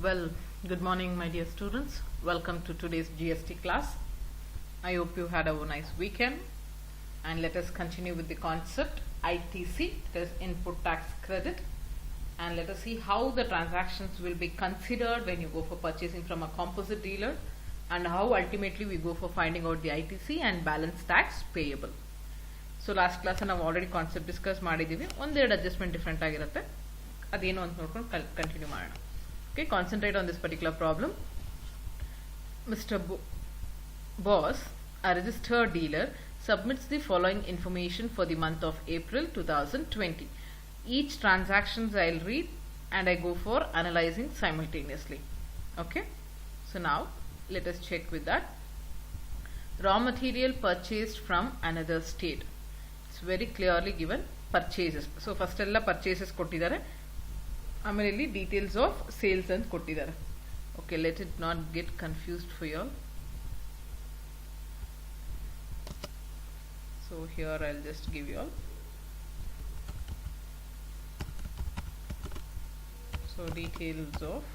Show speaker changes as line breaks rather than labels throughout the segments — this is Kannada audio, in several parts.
Well, good morning, my dear students. Welcome to today's GST class. I hope you had a nice weekend. And let us continue with the concept ITC, that is input tax credit. And let us see how the transactions will be considered when you go for purchasing from a composite dealer, and how ultimately we go for finding out the ITC and balance tax payable. So last class ನಾವು ಆಲ್ರೆಡಿ ಕಾನ್ಸೆಪ್ಟ್ ಡಿಸ್ಕಸ್ ಮಾಡಿದ್ದೀವಿ. ಒಂದೆರಡು ಅಡ್ಜಸ್ಟ್ಮೆಂಟ್ ಡಿಫ್ರೆಂಟ್ ಆಗಿರುತ್ತೆ, ಅದೇನು ಅಂತ ನೋಡ್ಕೊಂಡು ಕಂಟಿನ್ಯೂ ಮಾಡೋಣ. Okay, concentrate on this particular problem. Mr. Boss, a registered dealer, submits the following information for the month of April 2020. Each transactions I'll read and I go for analyzing simultaneously. Okay, so now let us check with that. Raw material purchased from another state. It's very clearly given purchases. So first ಎಲ್ಲ purchases ಕೊಟ್ಟಿದ್ದಾರೆ, ಆಮೇಲೆ ಇಲ್ಲಿ ಡೀಟೇಲ್ಸ್ ಆಫ್ ಸೇಲ್ಸ್ ಅಂತ ಕೊಟ್ಟಿದ್ದಾರೆ. Okay, let it not get confused for you all. So here I will just give you all. So details of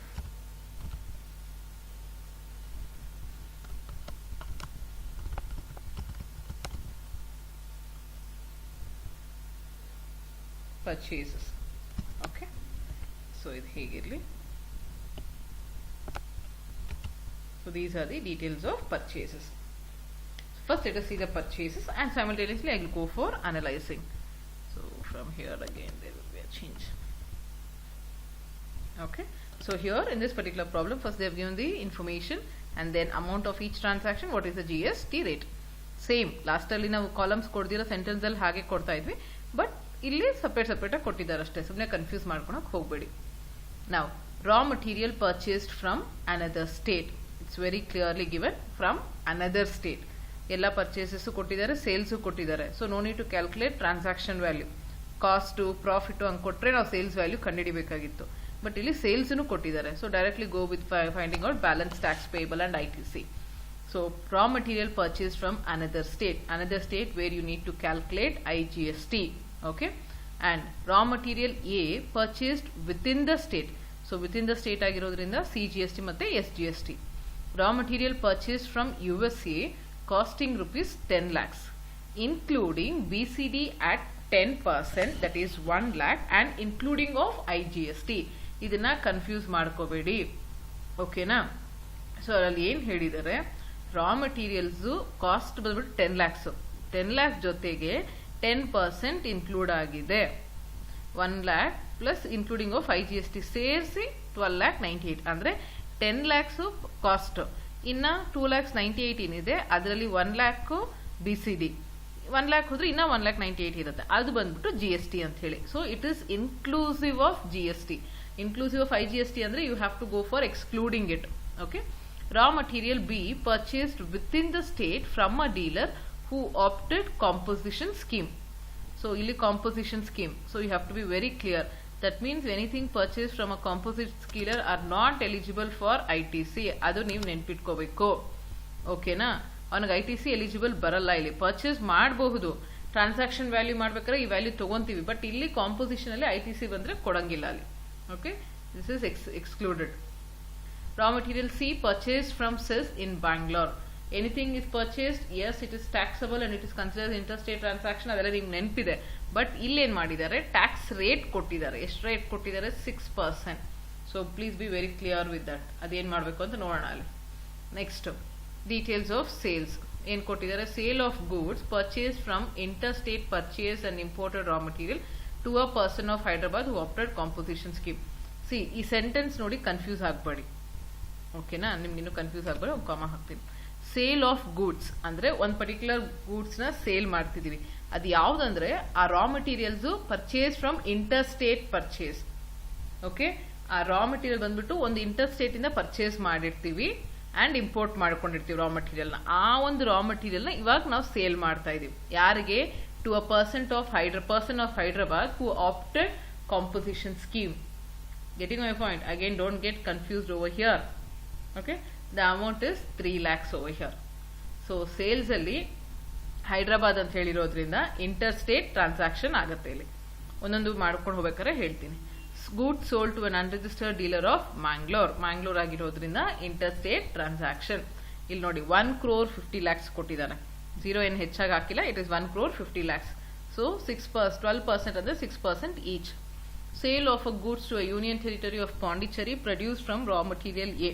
purchases. Okay, so ಇದು ಹೇಗಿರಲಿ. So these are the details of purchases. First let us see the purchases and simultaneously I will go for analyzing. So from here again there will be a change. Okay, so here in this particular problem, first they have given the information and then amount of each transaction, what is the GST rate. Same last ಅಲ್ಲಿ ನಾವು ಕಾಲಮ್ಸ್ ಕೊಡ್ದಿರೋ ಸೆಂಟೆನ್ಸ್ ಅಲ್ಲಿ ಹಾಗೆ ಕೊಡ್ತಾ ಇದ್ವಿ, ಬಟ್ ಇಲ್ಲಿ ಸಪ್ರೇಟ್ ಆಗಿ ಕೊಟ್ಟಿದ್ದಾರೆ ಅಷ್ಟೇ, ಸುಮ್ಮನೆ ಕನ್ಫ್ಯೂಸ್ ಮಾಡ್ಕೊಳಕ್ ಹೋಗಬೇಡಿ. Now, raw material purchased from another state. It's very clearly given from another state. ಎಲ್ಲ ಪರ್ಚೇಸಸ್ ಕೊಟ್ಟಿದ್ದಾರೆ, ಸೇಲ್ಸು ಕೊಟ್ಟಿದ್ದಾರೆ. So no need to calculate transaction value, cost profit ಹಂಗೆ ಕೊಟ್ಟರೆ ನಾವು ಸೇಲ್ಸ್ ವ್ಯಾಲ್ಯೂ ಕಂಡುಹಿಡಿಬೇಕಾಗಿತ್ತು. ಬಟ್ ಇಲ್ಲಿ ಸೇಲ್ಸ್ನು ಕೊಟ್ಟಿದ್ದಾರೆ. So directly go with finding out balance tax payable and ITC. So raw material purchased from another state where you need to calculate IGST. Okay, and raw material A purchased within the state. So within the state ಆಗಿರೋದ್ರಿಂದ CGST ಮತ್ತೆ SGST. Raw material purchased from USA costing rupees 10 lakhs, including BCD at 10%, that is 1 lakh, and including of IGST. ಇದನ್ನ ಕನ್ಫ್ಯೂಸ್ ಮಾಡ್ಕೋಬೇಡಿ, ಓಕೆನಾ. ಸೊ ಅದರಲ್ಲಿ ಏನು ಹೇಳಿದ್ದಾರೆ, ರಾ ಮಟೀರಿಯಲ್ಸ್ ಕಾಸ್ಟ್ ಬಂದ್ಬಿಟ್ಟು 10 lakhs. 10 lakhs ಜೊತೆಗೆ 10% ಇನ್ಕ್ಲೂಡ್ ಆಗಿದೆ. 1 lakh plus including of IGST ಸೇರಿಸಿ 12,98,000 ಅಂದ್ರೆ 10 lakhs ಕಾಸ್ಟ್. ಇನ್ನ 2,98,000 ಏನಿದೆ ಅದರಲ್ಲಿ 1 lakh BCD, 1 lakh ಹೋದ್ರೆ ಇನ್ನ 1,98,000 ಇರುತ್ತೆ, ಅದು ಬಂದ್ಬಿಟ್ಟು GST ಅಂತ ಹೇಳಿ. So it is inclusive of GST. Inclusive of IGST ಅಂದ್ರೆ you have to go for excluding it. Okay, raw material B purchased within the state from a dealer who opted composition scheme. So ಇಲ್ಲಿ composition scheme, so you have to be very clear. That means anything purchased from a composite dealer are not eligible for ITC. ಅದು ನೀವು ನೆನ್ಪಿಟ್ಕೋಬೇಕು, ಓಕೆನಾ. ಅವನಿಗೆ ITC ಎಲಿಜಿಬಲ್ ಬರಲ್ಲ. ಇಲ್ಲಿ ಪರ್ಚೇಸ್ ಮಾಡಬಹುದು, ಟ್ರಾನ್ಸಾಕ್ಷನ್ ವ್ಯಾಲ್ಯೂ ಮಾಡ್ಬೇಕಾದ್ರೆ ಈ ವ್ಯಾಲ್ಯೂ ತಗೊಂತೀವಿ, ಬಟ್ ಇಲ್ಲಿ ಕಾಂಪೋಸಿಷನ್ ಅಲ್ಲಿ ITC ಬಂದ್ರೆ ಕೊಡಂಗಿಲ್ಲ ಅಲ್ಲಿ. Okay, this is excluded. Raw material C purchased from CIS in Bangalore. Anything is purchased, yes, it is taxable and it is considered interstate transaction. ಅದೆಲ್ಲ ನಿಮ್ಗೆ ನೆನಪಿದೆ. ಬಟ್ ಇಲ್ಲೇನು ಮಾಡಿದ್ದಾರೆ, ಟ್ಯಾಕ್ಸ್ ರೇಟ್ ಕೊಟ್ಟಿದ್ದಾರೆ. ಎಷ್ಟು ರೇಟ್ ಕೊಟ್ಟಿದ್ದಾರೆ? 6%. So please be very clear with that. ಅದೇನು ಮಾಡಬೇಕು ಅಂತ ನೋಡೋಣ ಅಲ್ಲಿ. ನೆಕ್ಸ್ಟ್ ಡೀಟೇಲ್ಸ್ ಆಫ್ ಸೇಲ್ಸ್ ಏನು ಕೊಟ್ಟಿದ್ದಾರೆ. Sale of goods purchase from interstate purchase and imported raw material to a person of Hyderabad who opted composition scheme. See ಈ ಸೆಂಟೆನ್ಸ್ ನೋಡಿ ಕನ್ಫ್ಯೂಸ್ ಆಗಬೇಡಿ, ಓಕೆನಾ. ನಿಮ್ಗೆ ಇನ್ನೂ ಕನ್ಫ್ಯೂಸ್ ಆಗಬೇಡಿ, ಒಂದು ಕಾಮ ಹಾಕ್ತೀನಿ. ಸೇಲ್ ಆಫ್ ಗೂಡ್ಸ್ ಅಂದ್ರೆ ಒಂದು ಪರ್ಟಿಕ್ಯುಲರ್ ಗೂಡ್ಸ್ ನ ಸೇಲ್ ಮಾಡ್ತಿದೀವಿ. ಅದು ಯಾವ್ದಂದ್ರೆ ಆ ರಾ materials purchase from interstate purchase. Okay, ಆ ರಾ ಮಟೀರಿಯಲ್ ಬಂದ್ಬಿಟ್ಟು ಒಂದು ಇಂಟರ್ಸ್ಟೇಟ್ ಇಂದ ಪರ್ಚೇಸ್ ಮಾಡಿರ್ತೀವಿ ಅಂಡ್ ಇಂಪೋರ್ಟ್ ಮಾಡ್ಕೊಂಡಿರ್ತೀವಿ ರಾ ಮಟೀರಿಯಲ್ ನ. ಆ ಒಂದು ರಾ ಮಟೀರಿಯಲ್ ನ ಇವಾಗ ನಾವು ಸೇಲ್ ಮಾಡ್ತಾ ಇದೀವಿ. ಯಾರಿಗೆ? To a person of Hyderabad who opted composition scheme. Getting my point? Again, don't get confused over here. Okay, the amount is 3 lakhs over here. So sales ಅಲ್ಲಿ ಹೈದರಾಬಾದ್ ಅಂತ ಹೇಳಿರೋದ್ರಿಂದ ಇಂಟರ್ ಸ್ಟೇಟ್ ಟ್ರಾನ್ಸಾಕ್ಷನ್ ಆಗುತ್ತೆ. ಇಲ್ಲಿ ಒಂದೊಂದು ಮಾಡ್ಕೊಂಡು ಹೋಗ್ಬೇಕಾದ್ರೆ ಹೇಳ್ತೀನಿ. goods sold to an unregistered dealer of Mangalore ಆಗಿರೋದ್ರಿಂದ interstate transaction. ಇಲ್ಲಿ ನೋಡಿ 1 crore 50 lakhs ಕೊಟ್ಟಿದ್ದಾರೆ, 0 ಏನು ಹೆಚ್ಚಾಗಿ ಹಾಕಿಲ್ಲ, it is 1 crore 50 lakhs. So 12% ಅಂದ್ರೆ 6% each. Sale of a goods to a union territory of Pondicherry produced from raw material A.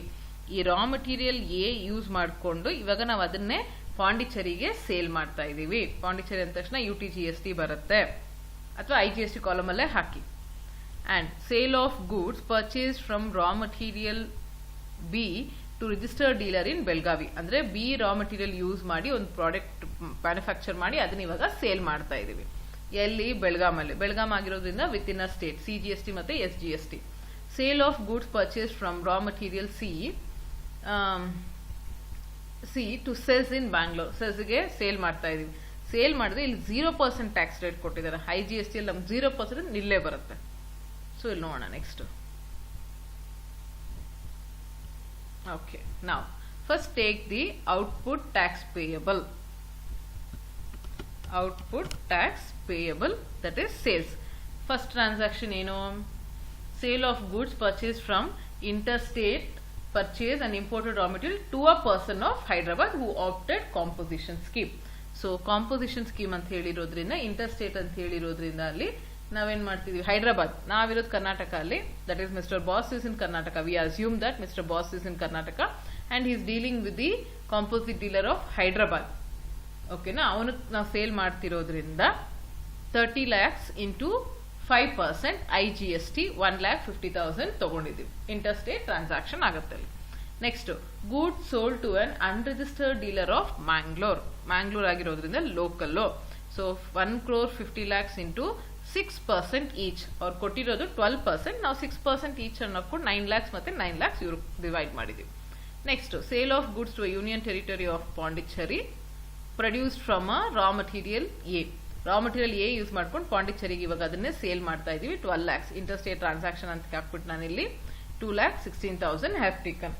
ಈ raw material A ಯೂಸ್ ಮಾಡಿಕೊಂಡು ಇವಾಗ ನಾವು ಅದನ್ನೇ ಪಾಂಡಿಚೇರಿಗೆ ಸೇಲ್ ಮಾಡ್ತಾ ಇದೀವಿ. ಪಾಂಡಿಚೇರಿ ಅಂದ ತಕ್ಷಣ UTGST ಬರುತ್ತೆ, ಅಥವಾ IGST ಕಾಲಮ್ ಅಲ್ಲೇ ಹಾಕಿ. And sale of goods purchased from raw material B to registered dealer in Belgavi. ಅಂದ್ರೆ B raw material ಯೂಸ್ ಮಾಡಿ ಒಂದು ಪ್ರಾಡಕ್ಟ್ ಮ್ಯಾನುಫ್ಯಾಕ್ಚರ್ ಮಾಡಿ ಅದನ್ನ ಇವಾಗ ಸೇಲ್ ಮಾಡ್ತಾ ಇದೀವಿ. ಎಲ್ಲಿ? ಬೆಳಗಾಂ ಆಗಿರೋದ್ರಿಂದ within a state, CGST ಮತ್ತೆ SGST. Sale of goods purchase from raw material C to cess in Bangalore. ಸೆಸ್ಗೆ ಸೇಲ್ ಮಾಡ್ತಾ ಇದೀವಿ. ಸೇಲ್ ಮಾಡಿದ್ರೆ ಇಲ್ಲಿ 0% ಟ್ಯಾಕ್ಸ್ ರೇಟ್ ಕೊಟ್ಟಿದ್ದಾರೆ. IGST ಅಲ್ಲಿ ನಮ್ಗೆ 0% ನಿಲ್ಲೇ ಬರುತ್ತೆ. ಸೊ ಇಲ್ಲಿ ನೋಡೋಣ ನೆಕ್ಸ್ಟ್. ಓಕೆ, ನಾವು first take the output tax payable. Output tax payable, that is sales. First transaction ಏನು? Sale of goods purchase from interstate purchase and imported raw material to a person of Hyderabad who opted composition scheme. So composition scheme ಅಂತ ಹೇಳಿರೋದ್ರಿಂದ, ಇಂಟರ್ಸ್ಟೇಟ್ ಅಂತ ಹೇಳಿರೋದ್ರಿಂದ ಅಲ್ಲಿ ನಾವೇನ್ ಮಾಡ್ತಿದೀವಿ, ಹೈದರಾಬಾದ್, ನಾವಿರೋದು ಕರ್ನಾಟಕ ಅಲ್ಲಿ, that is mister boss is in Karnataka. We assume that mister boss is in Karnataka and he is dealing with the composite dealer of Hyderabad. ಓಕೆನಾ? ಅವನು ನಾವು ಸೇಲ್ ಮಾಡ್ತಿರೋದ್ರಿಂದ 30 lakhs ಇಂಟು 5% IGST 1,50,000 ತಗೊಂಡಿದ್ದೀವಿ. ಇಂಟರ್ಸ್ಟೇಟ್ ಟ್ರಾನ್ಸಾಕ್ಷನ್ ಆಗುತ್ತೆ ಅಲ್ಲಿ. Next, goods sold to un unregistered dealer of Mangalore ಆಗಿರೋದ್ರಿಂದ local. So 1 crore 50 lakhs into 6% each. ಅವ್ರು ಕೊಟ್ಟಿರೋದು 12%, ನಾವು 6% ಈಚ್ ಅನ್ನೋಕ್ಕೂ 9 lakhs ಮತ್ತೆ 9 lakhs ಇವ್ರು ಡಿವೈಡ್ ಮಾಡಿದ್ದೀವಿ. Next, sale of goods to union territory of Pondicherry produced from a raw material A. Raw material A use ಮಾಡ್ಕೊಂಡು ಪಾಂಡಿಚೇರಿಗೆ ಇವಾಗ ಅದನ್ನೇ ಸೇಲ್ ಮಾಡ್ತಾ ಇದೀವಿ. 12 lakhs ಇಂಟರ್ಸ್ಟೇಟ್ ಟ್ರಾನ್ಸಾಕ್ಷನ್ ಅಂತ ಹಾಕ್ಬಿಟ್ಟು ನಾನಿಲ್ಲಿ 2,16,000 have taken.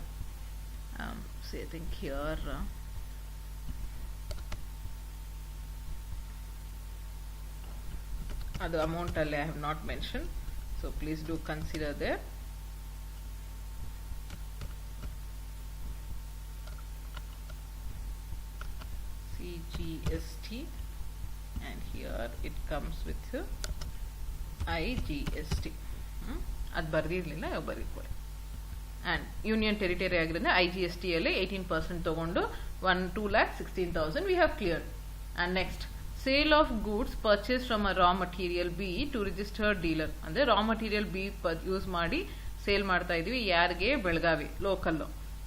So I think here ಅದು ಅಮೌಂಟ್ ಅಲ್ಲಿ I have not mentioned, so please do consider there. CGST and here it comes with IGST. ಅದು ಬರ್ದಿರ್ಲಿಲ್ಲ, ಬರೀಕೊಳ್ಳಿ. ಅಂಡ್ ಯೂನಿಯನ್ ಟೆರಿಟರಿ ಆಗಿರೋದ್ರಿಂದ IGST ಅಲ್ಲಿ 18% ತಗೊಂಡು 2,16,000 we have cleared. And next, sale of goods purchase from a raw material B to registered dealer. ಅಂದ್ರೆ ರಾ ಮಟೀರಿಯಲ್ ಬಿ ಯೂಸ್ ಮಾಡಿ ಸೇಲ್ ಮಾಡ್ತಾ ಇದೀವಿ. ಯಾರಿಗೆ? ಬೆಳಗಾವಿ ಲೋಕಲ್.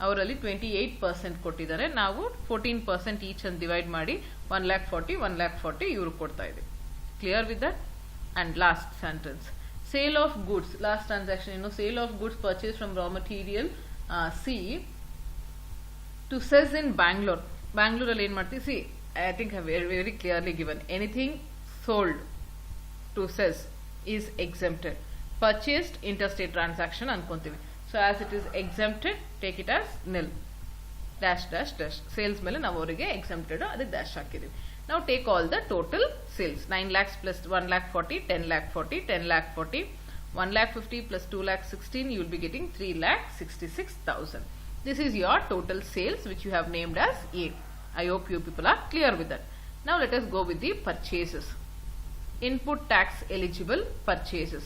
ಅವರಲ್ಲಿ 28% ಕೊಟ್ಟಿದ್ದಾರೆ, ನಾವು 14% ಈಚ್ ಅಂತ ಡಿವೈಡ್ ಮಾಡಿ 1,40,000 ಇವ್ರಿಗೆ ಕೊಡ್ತಾ ಇದೀವಿ. Clear with that? And last sentence, sale of goods, last transaction ಏನು? Sale of goods purchase from raw material C to cess in Bangalore. ಬ್ಯಾಂಗ್ಳೂರಲ್ಲಿ ಏನ್ ಮಾಡ್ತೀವಿ? C, I think I have very clearly given, anything sold to cess is exempted. Purchased interstate transaction ankonತೀವಿ. So as it is exempted, take it as nil. Dash dash dash. Sales ಮೇಲೆ ನಾವು ಅವರಿಗೆ exempted ಅದಕ್ಕೆ dash ಹಾಕಿದೀವಿ. Now take all the total sales. 9 lakhs plus 1,40,000, 10,40,000, 10,40,000, 1,50,000 plus 2,16,000, you will be getting 3,66,000. This is your total sales which you have named as A. I hope you people are clear with that. Now let us go with the purchases. Input tax eligible purchases.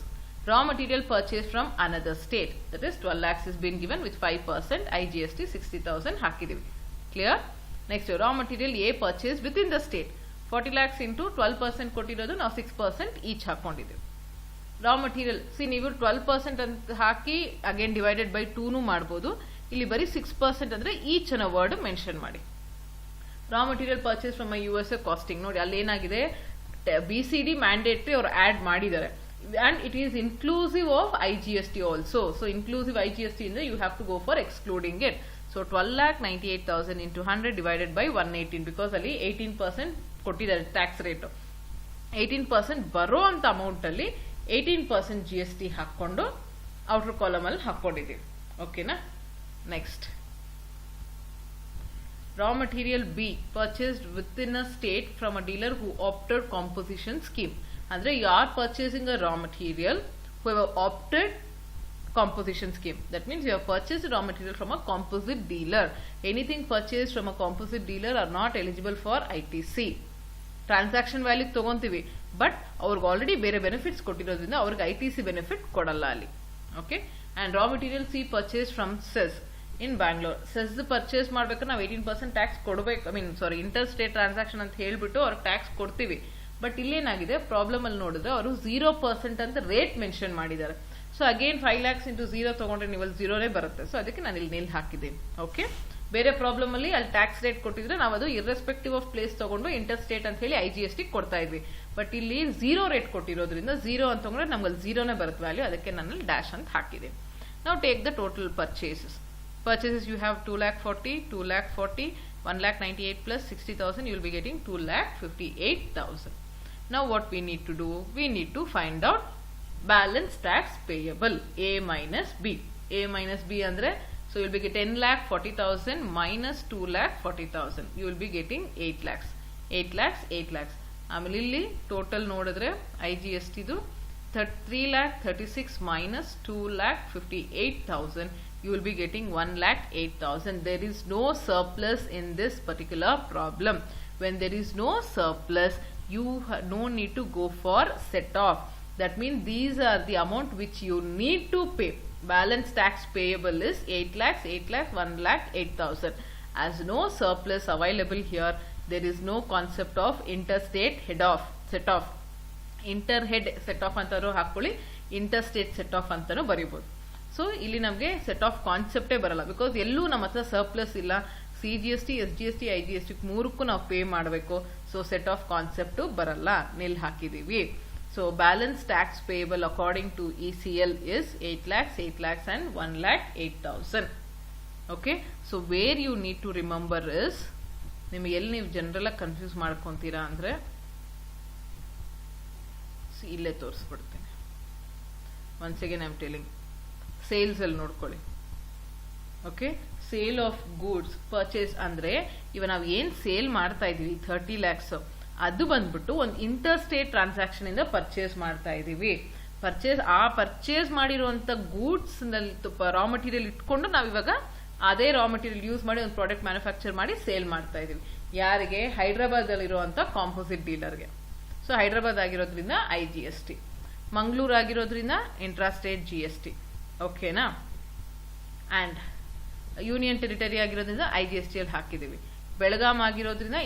Raw material purchased from another state. That is 12 lakhs is been given with 5% IGST 60,000 ಹಾಕಿದೀವಿ. Clear? Next, raw material A purchased within the state. 40 lakhs into 12% ಕೊಟ್ಟಿರೋದು, ನಾವು 6% each ಹಾಕೊಂಡಿದ್ದೀವಿ. Raw material, see ನೀವು 12% ಅಂತ ಹಾಕಿ ಅಗೇನ್ ಡಿವೈಡೆಡ್ ಬೈ 2 ಮಾಡ್ಬೋದು. ಇಲ್ಲಿ ಬರೀ 6% ಅಂದ್ರೆ ಈಚ್ ಅನ್ನೋ ವರ್ಡ್ ಮೆನ್ಷನ್ ಮಾಡಿ. Raw material purchase from USA costing ನೋಡಿ, ಅಲ್ಲಿ ಏನಾಗಿದೆ, BCD ಮ್ಯಾಂಡೇಟರಿ ಅವರು ಆಡ್ ಮಾಡಿದ್ದಾರೆ. And it is inclusive of IGST also. So inclusive IGST ಇಂದ you have to go for excluding it. So 12,98,000 into 100 divided by 118, because ಅಲ್ಲಿ 18% ಕೊಟ್ಟಿದ್ದಾರೆ ಟ್ಯಾಕ್ಸ್ ರೇಟ್. 18% ಬರೋ ಅಂತ ಅಮೌಂಟ್ ಅಲ್ಲಿ 18% GST ಹಾಕೊಂಡು ಔಟರ್ ಕಾಲಮ್ ಅಲ್ಲಿ ಹಾಕೊಂಡಿದ್ದೀವಿ. ಓಕೆನಾ? Next, raw material B purchased within a state from a dealer who opted composition scheme. ಅಂದ್ರೆ you are purchasing a raw material who have opted composition scheme. That means you have purchased raw material from a composite dealer. Anything purchased from a composite dealer are not eligible for ITC. Transaction value ತಗೊಂತೀವಿ, ಬಟ್ ಅವ್ರಿಗೆ ಆಲ್ರೆಡಿ ಬೇರೆ ಬೆನಿಫಿಟ್ಸ್ ಕೊಟ್ಟಿರೋದ್ರಿಂದ ಅವ್ರಿಗೆ ITC ಬೆನಿಫಿಟ್ ಕೊಡಲ್ಲ ಅಲ್ಲಿ. Okay, and raw material C purchase from cess in Bangalore. Cess purchase ಮಾಡ್ಬೇಕಾದ್ರೆ ನಾವು 18% ಟ್ಯಾಕ್ಸ್ ಕೊಡಬೇಕು. ಇಂಟರ್ ಸ್ಟೇಟ್ ಟ್ರಾನ್ಸಾಕ್ಷನ್ ಅಂತ ಹೇಳ್ಬಿಟ್ಟು ಅವ್ರಿಗೆ ಟ್ಯಾಕ್ಸ್ ಕೊಡ್ತೀವಿ. ಬಟ್ ಇಲ್ಲೇನಾಗಿದೆ ಪ್ರಾಬ್ಲಮ್ ಅಲ್ಲಿ ನೋಡಿದ್ರೆ ಅವರು 0% ಅಂತ ರೇಟ್ ಮೆನ್ಷನ್ ಮಾಡಿದ್ದಾರೆ. ಸೊ ಅಗೇನ್ 5 lakhs into 0 ತಗೊಂಡ್ರೆ ನೀವು ಅಲ್ಲಿ 0ನೇ ಬರುತ್ತೆ. ಸೊ ಅದಕ್ಕೆ ನಾನು ಇಲ್ಲಿ ನಿಲ್ ಹಾಕಿದ್ದೀನಿ. ಓಕೆ, ಬೇರೆ ಪ್ರಾಬ್ಲಮ್ ಅಲ್ಲಿ ಅಲ್ಲಿ ಟ್ಯಾಕ್ಸ್ ರೇಟ್ ಕೊಟ್ಟಿದ್ರೆ ನಾವು ಅದು ಇರ್ರೆಸ್ಪೆಕ್ಟಿವ್ ಆಫ್ ಪ್ಲೇಸ್ ತಗೊಂಡು ಇಂಟರ್ ಸ್ಟೇಟ್ ಅಂತ ಹೇಳಿ IGST ಕೊಡ್ತಾ ಇದ್ವಿ. ಬಟ್ ಇಲ್ಲಿ 0 ರೇಟ್ ಕೊಟ್ಟಿರೋದ್ರಿಂದ 0 ಅಂತ ತಗೊಂಡ್ರೆ ನಮ್ಗೆ ಅಲ್ಲಿ 0ನೇ ಬರುತ್ತೆ ವ್ಯಾಲ್ಯೂ. ಅದಕ್ಕೆ ನಾನು ಡ್ಯಾಶ್ ಅಂತ ಹಾಕಿದ್ದೀನಿ. ನಾವು take the total purchases. You have 2,40,000, 2,40,000, 1,98,000 plus 60,000, you will be getting 2,58,000. Now what we need to do? We need to find out balance tax payable, A minus B. A minus B andre, so you will be getting 10,40,000 minus 2,40,000. You will be getting 8 lakhs. 8 lakhs, 8 lakhs. ಆಮೇಲೆ ಇಲ್ಲಿ ಟೋಟಲ್ ನೋಡಿದ್ರೆ IGST ಇದು 3,36,000 minus 2,58,000. You will be getting 1,08,000. There is no surplus in this particular problem. When there is no surplus, you no need to go for set off. That means these are the amount which you need to pay. Balance tax payable is 8 lakhs, 8 lakhs, 1,08,000. As no surplus available here, there is no concept of interstate head off, set off. Interhead set off ಅಂತಾನು ಹಾಕೊಳ್ಳಿ, interstate set off ಅಂತಾನು ಬರೀಬಹುದು. ಸೊ ಇಲ್ಲಿ ನಮಗೆ ಸೆಟ್ ಆಫ್ ಕಾನ್ಸೆಪ್ಟೇ ಬರಲ್ಲ, ಬಿಕಾಸ್ ಎಲ್ಲೂ ನಮ್ಮ ಹತ್ರ ಸರ್ಪ್ಲಸ್ ಇಲ್ಲ. CGST, SGST, IGST ಮೂರಕ್ಕೂ ನಾವು ಪೇ ಮಾಡಬೇಕು. ಸೊ ಸೆಟ್ ಆಫ್ ಕಾನ್ಸೆಪ್ಟು ಬರಲ್ಲ, ನಿಲ್ ಹಾಕಿದೀವಿ. So balance tax payable according to ECL is 8 lakhs, 8 lakhs and 1,08,000. Okay, so where you need to remember is, ನಿಮಗೆ ಎಲ್ಲಿ ನೀವು ಜನರಲ್ ಆಗಿ ಕನ್ಫ್ಯೂಸ್ ಮಾಡ್ಕೊಂತೀರಾ ಅಂದ್ರೆ ಇಲ್ಲೇ ತೋರಿಸ್ಬಿಡ್ತೀನಿ. Once again I am telling, sales ಅಲ್ಲಿ ನೋಡ್ಕೊಳ್ಳಿ. Okay, sale of goods purchase ಅಂದ್ರೆ ಇವಾಗ ನಾವು ಏನ್ ಸೇಲ್ ಮಾಡ್ತಾ ಇದೀವಿ 30 lakhs, ಅದು ಬಂದ್ಬಿಟ್ಟು ಒಂದು ಇಂಟರ್ ಸ್ಟೇಟ್ ಟ್ರಾನ್ಸಾಕ್ಷನ್ ಇಂದ ಪರ್ಚೇಸ್ ಮಾಡ್ತಾ ಇದೀವಿ. ಪರ್ಚೇಸ್ ಮಾಡಿರುವಂತ ಗೂಡ್ಸ್ ರಾ ಮಟೀರಿಯಲ್ ಇಟ್ಕೊಂಡು ನಾವು ಇವಾಗ ಅದೇ ರಾ ಮಟೀರಿಯಲ್ ಯೂಸ್ ಮಾಡಿ ಒಂದು ಪ್ರಾಡಕ್ಟ್ ಮ್ಯಾನುಫ್ಯಾಕ್ಚರ್ ಮಾಡಿ ಸೇಲ್ ಮಾಡ್ತಾ ಇದೀವಿ. ಯಾರಿಗೆ? ಹೈದರಾಬಾದ್ ಅಲ್ಲಿರುವಂತ ಕಾಂಪೋಸಿಟ್ ಡೀಲರ್ಗೆ. ಸೊ ಹೈದರಾಬಾದ್ ಆಗಿರೋದ್ರಿಂದ IGST, ಮಂಗಳೂರು ಆಗಿರೋದ್ರಿಂದ ಇಂಟ್ರಾಸ್ಟೇಟ್ GST. ಓಕೆನಾ? ಅಂಡ್ ಯೂನಿಯನ್ ಟೆರಿಟರಿ ಆಗಿರೋದ್ರಿಂದ IGST ಅಲ್ಲಿ ಹಾಕಿದೀವಿ. ಬೆಳಗಾಂ ಆಗಿರೋದ್ರಿಂದ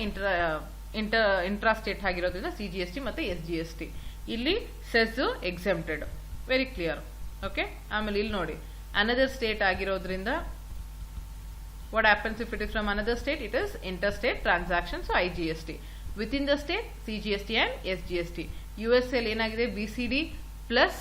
ಇಂಟ್ರಾಸ್ಟೇಟ್ ಆಗಿರೋದ್ರಿಂದ CGST ಮತ್ತೆ SGST. ಇಲ್ಲಿ cess exempted, very clear. Okay, ಆಮೇಲೆ ಇಲ್ಲಿ ನೋಡಿ ಅನದರ್ ಸ್ಟೇಟ್ ಆಗಿರೋದ್ರಿಂದ what happens if it is from another state? It is interstate transaction, so IGST. Within the state, CGST and SGST. USA ಅಲ್ಲಿ ಏನಾಗಿದೆ, BCD ಪ್ಲಸ್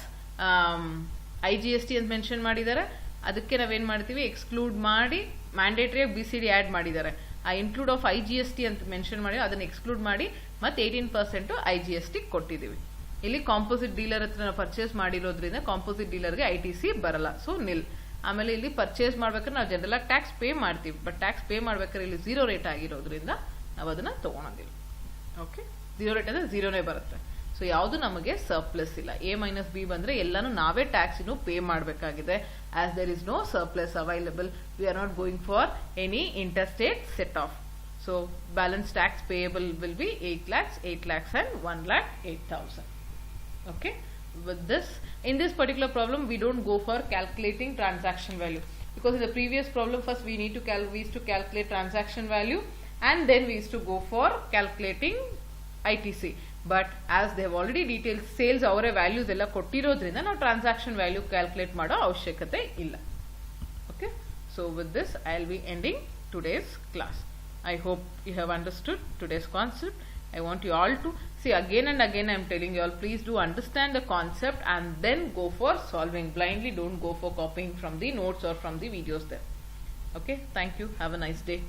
IGST ಅಂತ ಮೆನ್ಷನ್ ಮಾಡಿದ್ದಾರೆ. ಅದಕ್ಕೆ ನಾವೇನ್ ಮಾಡ್ತೀವಿ, ಎಕ್ಸ್ಕ್ಲೂಡ್ ಮಾಡಿ ಮ್ಯಾಂಡೇಟರಿ BCD ಆಡ್ ಮಾಡಿದ್ದಾರೆ. ಆ ಇನ್ಕ್ಲೂಡ್ ಆಫ್ IGST ಅಂತ ಮೆನ್ಷನ್ ಮಾಡಿ ಅದನ್ನ ಎಕ್ಸ್ಕ್ಲೂಡ್ ಮಾಡಿ ಮತ್ತೆ 18% IGST ಕೊಟ್ಟಿದ್ದೀವಿ. ಇಲ್ಲಿ ಕಾಂಪೋಸಿಟ್ ಡೀಲರ್ ಹತ್ರ ನಾವು ಪರ್ಚೇಸ್ ಮಾಡಿರೋದ್ರಿಂದ ಕಾಂಪೋಸಿಟ್ ಡೀಲರ್ಗೆ ITC ಬರಲ್ಲ, ಸೊ ನಿಲ್. ಆಮೇಲೆ ಇಲ್ಲಿ ಪರ್ಚೇಸ್ ಮಾಡ್ಬೇಕಾದ್ರೆ ನಾವು ಜನರಲ್ ಆಗಿ ಟ್ಯಾಕ್ಸ್ ಪೇ ಮಾಡ್ತೀವಿ, ಬಟ್ ಟ್ಯಾಕ್ಸ್ ಪೇ ಮಾಡ್ಬೇಕಾದ್ರೆ ಇಲ್ಲಿ 0 ರೇಟ್ ಆಗಿರೋದ್ರಿಂದ ನಾವು ಅದನ್ನ ತಗೊಳೋದಿಲ್ಲ. ಓಕೆ, 0 ರೇಟ್ ಅಂದ್ರೆ 0ನೇ ಬರುತ್ತೆ. ಸೊ ಯಾವುದು ನಮಗೆ ಸರ್ಪ್ಲಸ್ ಇಲ್ಲ. A minus B ಬಂದ್ರೆ ಎಲ್ಲಾನು ನಾವೇ ಟ್ಯಾಕ್ಸ್ ಇನ್ನು ಪೇ ಮಾಡಬೇಕಾಗಿದೆ. As there is no surplus available, we are not going for any interstate set off. So balance tax payable will be 8 lakhs, 8 lakhs and 1,08,000. Okay, with this, in this particular problem we don't go for calculating transaction value, because in the previous problem first we used to calculate transaction value and then we used to go for calculating ITC. But as they have already detailed sales ಅವರ ವ್ಯಾಲ್ಯೂಸ್ ಎಲ್ಲ ಕೊಟ್ಟಿರೋದ್ರಿಂದ ನಾವು ಟ್ರಾನ್ಸಾಕ್ಷನ್ ವ್ಯಾಲ್ಯೂ ಕ್ಯಾಲ್ಕುಲೇಟ್ ಮಾಡೋ ಅವಶ್ಯಕತೆ ಇಲ್ಲ. Okay, so with this I will be ending today's class. I hope you have understood today's concept. I want you all to see again and again. I am telling you all, please do understand the concept and then go for solving blindly. Don't go for copying from the notes or from the videos there. Okay, thank you. Have a nice day.